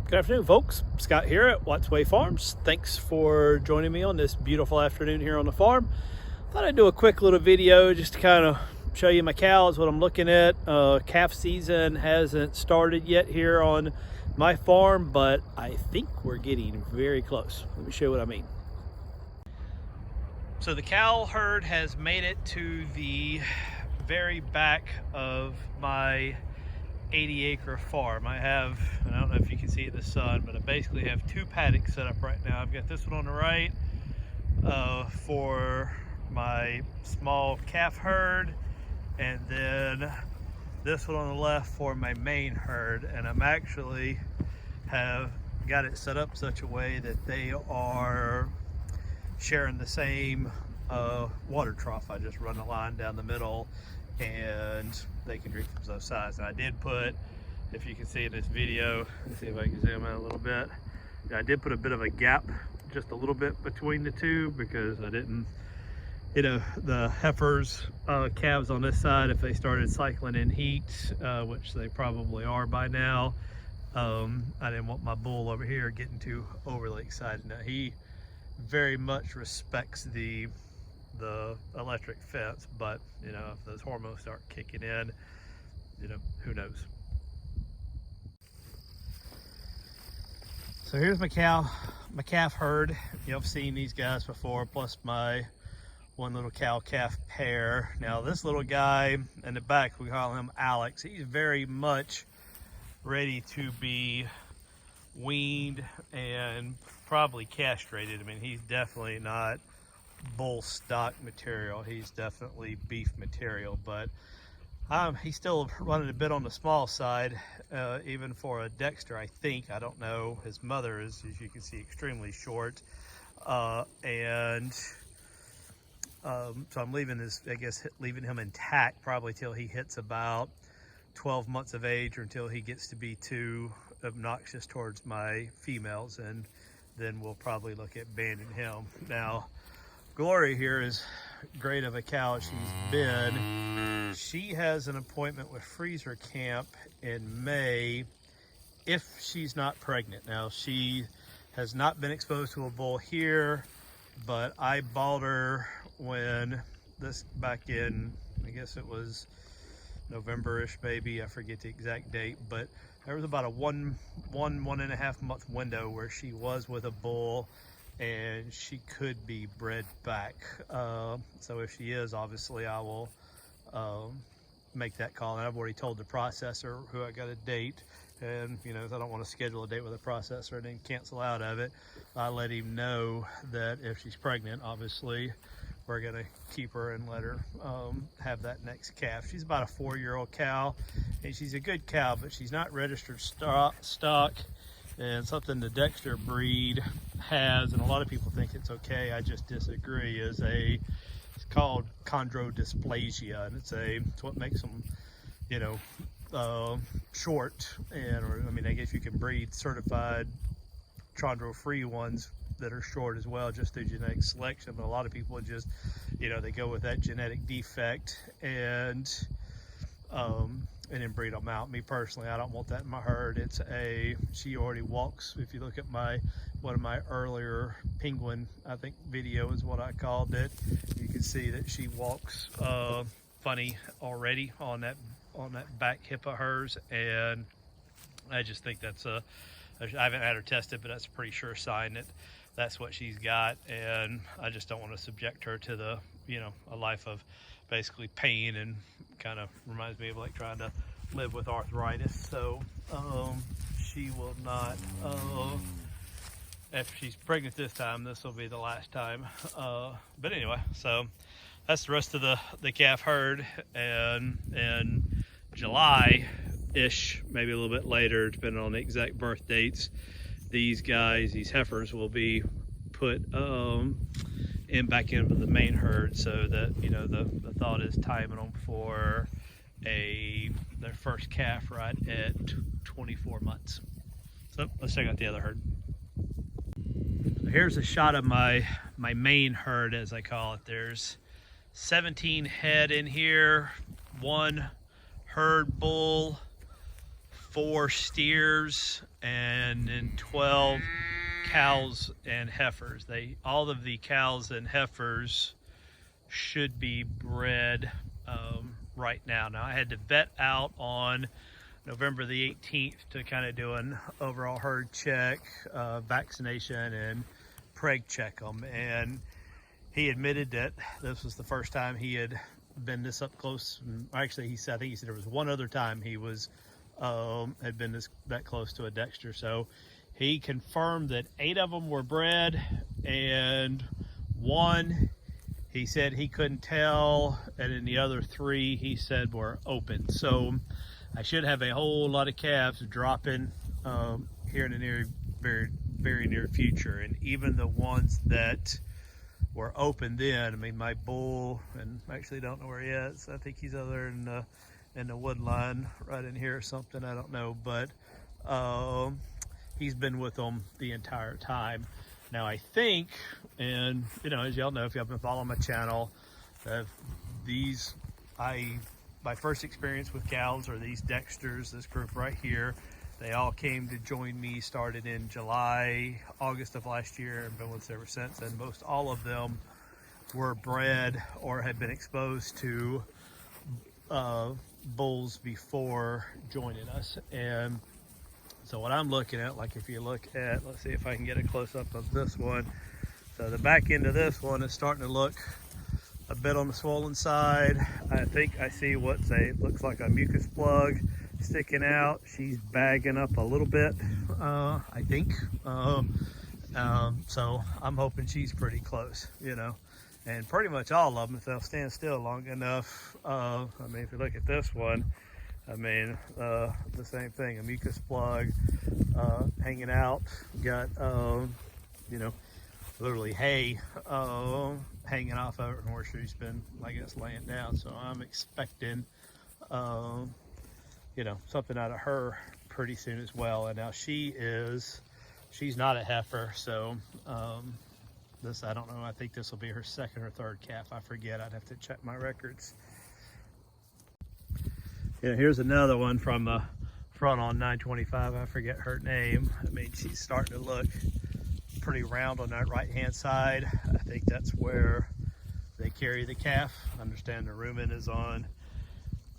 Good afternoon, folks. Scott here at Watts Way Farms. Thanks for joining me on this beautiful afternoon here on the farm. Thought I'd do a quick little video just to kind of show you my cows, what I'm looking at. Calf season hasn't started yet here on my farm, but I think we're getting very close. Let me show you what I mean. So the cow herd has made it to the very back of my 80-acre farm. I have, and I don't know if you can see it in the sun, but I basically have two paddocks set up right now. I've got this one on the right for my small calf herd, and then this one on the left for my main herd. And I'm actually have got it set up such a way that they are sharing the same water trough. I just run a line down the middle and they can drink from both sides. And I did put, if you can see in this video, let's see if I can zoom in a little bit. I did put a bit of a gap, just a little bit between the two, because I didn't, you know, the heifers, calves on this side, if they started cycling in heat, which they probably are by now, I didn't want my bull over here getting too overly excited. Now he very much respects the electric fence, but you know, if those hormones start kicking in, you know, who knows. So here's my calf herd. You've seen these guys before, plus my one little cow calf pair. Now this little guy in the back, we call him Alex. He's very much ready to be weaned and probably castrated. I mean, he's definitely not bull stock material. He's definitely beef material, but he's still running a bit on the small side, even for a Dexter, I think. I don't know. His mother is, as you can see, extremely short, so I'm leaving this, I guess, leaving him intact probably till he hits about 12 months of age, or until he gets to be too obnoxious towards my females, and then we'll probably look at banning him. Now Gloria here is great of a cow she's been. She has an appointment with freezer camp in May if she's not pregnant. Now she has not been exposed to a bull here, but I bought her when this, back in, I guess it was November-ish maybe, I forget the exact date, but there was about a one and a half month window where she was with a bull and she could be bred back. So if she is, obviously I will make that call. And I've already told the processor who I got a date, and you know, I don't want to schedule a date with a processor and then cancel out of it. I let him know that if she's pregnant, obviously we're gonna keep her and let her have that next calf. She's about a 4-year-old cow, and she's a good cow, but she's not registered stock. And something the Dexter breed has, and a lot of people think it's okay, I just disagree, is it's called chondrodysplasia, and it's what makes them, you know, short. And, or I mean, I guess you can breed certified chondro-free ones that are short as well, just through genetic selection. But a lot of people just, you know, they go with that genetic defect and then breed them out. Me personally, I don't want that in my herd. She already walks. If you look at one of my earlier penguin, I think, video is what I called it, you can see that she walks funny already on that back hip of hers, and I just think that's I haven't had her tested, but that's a pretty sure sign that that's what she's got. And I just don't want to subject her to a life of basically pain, and kind of reminds me of like trying to live with arthritis. So she will not, if she's pregnant this time, this will be the last time. But anyway, so that's the rest of the calf herd. And in July-ish, maybe a little bit later, depending on the exact birth dates, these heifers will be put back into the main herd, so that, you know, the thought is timing them for their first calf right at 24 months. So let's check out the other herd. So here's a shot of my main herd, as I call it. There's 17 head in here, 1 herd bull, 4 steers, and then 12 cows and heifers. All of the cows and heifers should be bred right now. Now I had to vet out on November the 18th to kind of do an overall herd check, vaccination, and preg check them. And he admitted that this was the first time he had been this up close. Actually, I think he said there was one other time he was had been that close to a Dexter. So he confirmed that 8 of them were bred, and 1 he said he couldn't tell, and then the other 3 he said were open. So I should have a whole lot of calves dropping here in the very near future. And even the ones that were open then, I mean, my bull, and I actually don't know where he is. I think he's over in the wood line right in here or something, I don't know, but he's been with them the entire time. Now I think, and you know, as y'all know if y'all been following my channel, my first experience with cows are these Dexters, this group right here. They all came to join me, started in July, August of last year, and been with us ever since. And most all of them were bred or had been exposed to bulls before joining us. And so what I'm looking at, like if you look at, let's see if I can get a close up of this one. So the back end of this one is starting to look a bit on the swollen side. I think I see looks like a mucus plug sticking out. She's bagging up a little bit, I think. So I'm hoping she's pretty close, you know. And pretty much all of them, if they'll stand still long enough. I mean, if you look at this one, I mean, the same thing, a mucus plug hanging out. Got, you know, literally hay hanging off of it, and where she's been, I guess, laying down. So I'm expecting, you know, something out of her pretty soon as well. And now she's not a heifer, so this, I don't know, I think this will be her 2nd or 3rd calf. I forget, I'd have to check my records. Yeah, here's another one from the front on 925. I forget her name. I mean, she's starting to look pretty round on that right hand side. I think that's where they carry the calf. I understand the rumen is on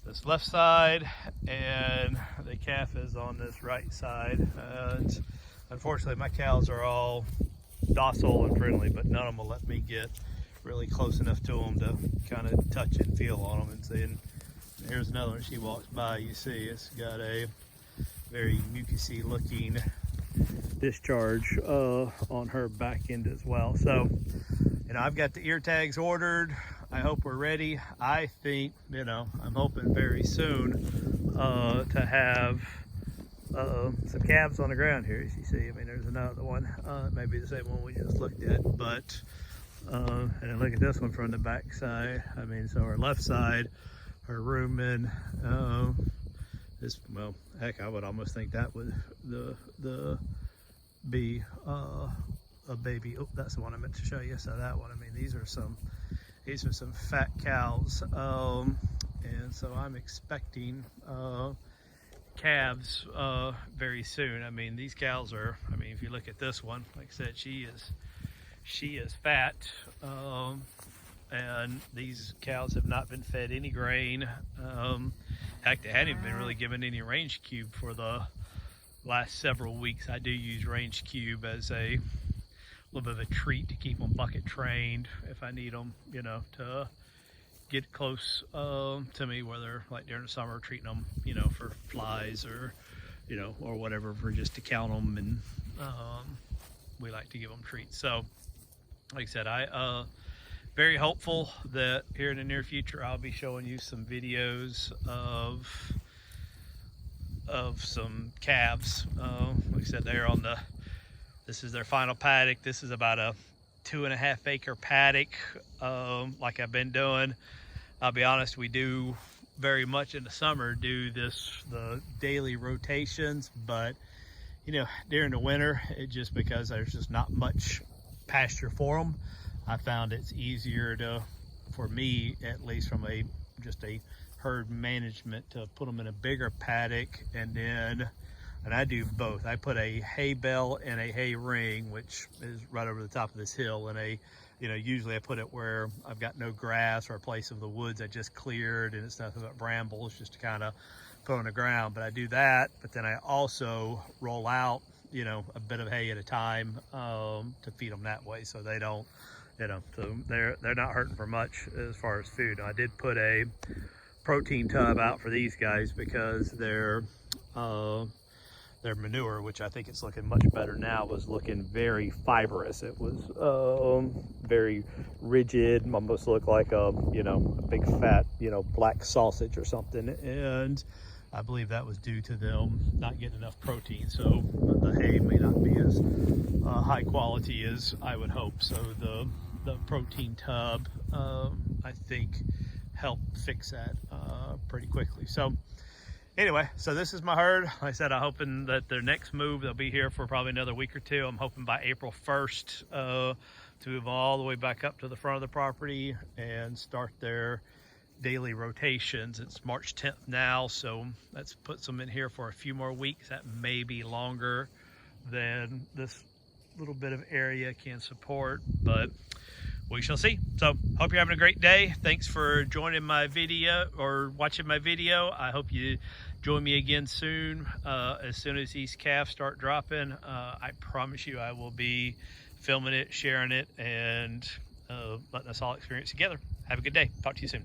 this left side and the calf is on this right side. And unfortunately my cows are all docile and friendly, but none of them will let me get really close enough to them to kind of touch and feel on them and see. And here's another one. She walks by, you see it's got a very mucusy looking discharge on her back end as well. So, you know, I've got the ear tags ordered. I hope we're ready. I think, you know, I'm hoping very soon to have some calves on the ground here, as you see. I mean, there's another one. It may be the same one we just looked at, but and then look at this one from the back side. I mean, so her left side, her rumen, is, well, heck, I would almost think that would be a baby. Oh, that's the one I meant to show you. So that one, I mean, these are some fat cows, and so I'm expecting calves very soon. I mean, these cows are, I mean, if you look at this one, like I said, she is fat, and these cows have not been fed any grain. Heck, they hadn't even been really given any range cube for the last several weeks. I do use range cube as a little bit of a treat to keep them bucket trained if I need them, you know, to get close to me, whether like during the summer treating them, you know, for flies or, you know, or whatever, for just to count them. And we like to give them treats. So like I said, I very hopeful that here in the near future I'll be showing you some videos of some calves. Like I said, they're on this is their final paddock. This is about a 2.5 acre paddock, like I've been doing. I'll be honest, we do very much in the summer do the daily rotations, but you know, during the winter, it just, because there's just not much pasture for them, I found it's easier for me, at least from just a herd management, to put them in a bigger paddock and then And I do both. I put a hay bale and a hay ring, which is right over the top of this hill, and usually I put it where I've got no grass or a place of the woods I just cleared and it's nothing but brambles just to kind of put on the ground. But I do that, but then I also roll out, a bit of hay at a time to feed them that way, so they don't, so they're not hurting for much as far as food. Now, I did put a protein tub out for these guys because their manure, which I think it's looking much better now, was looking very fibrous. It was very rigid, almost looked like a big fat black sausage or something, and I believe that was due to them not getting enough protein. So the hay may not be as high quality as I would hope. So the protein tub, I think, helped fix that pretty quickly. So anyway, so this is my herd. Like I said, I'm hoping that their next move, they'll be here for probably another week or two. I'm hoping by April 1st to move all the way back up to the front of the property and start their daily rotations. It's March 10th now, so let's put them in here for a few more weeks. That may be longer than this little bit of area can support, but we shall see. So hope you're having a great day. Thanks for joining my video or watching my video. I hope you join me again soon. As soon as these calves start dropping, I promise you I will be filming it, sharing it, and letting us all experience together. Have a good day. Talk to you soon.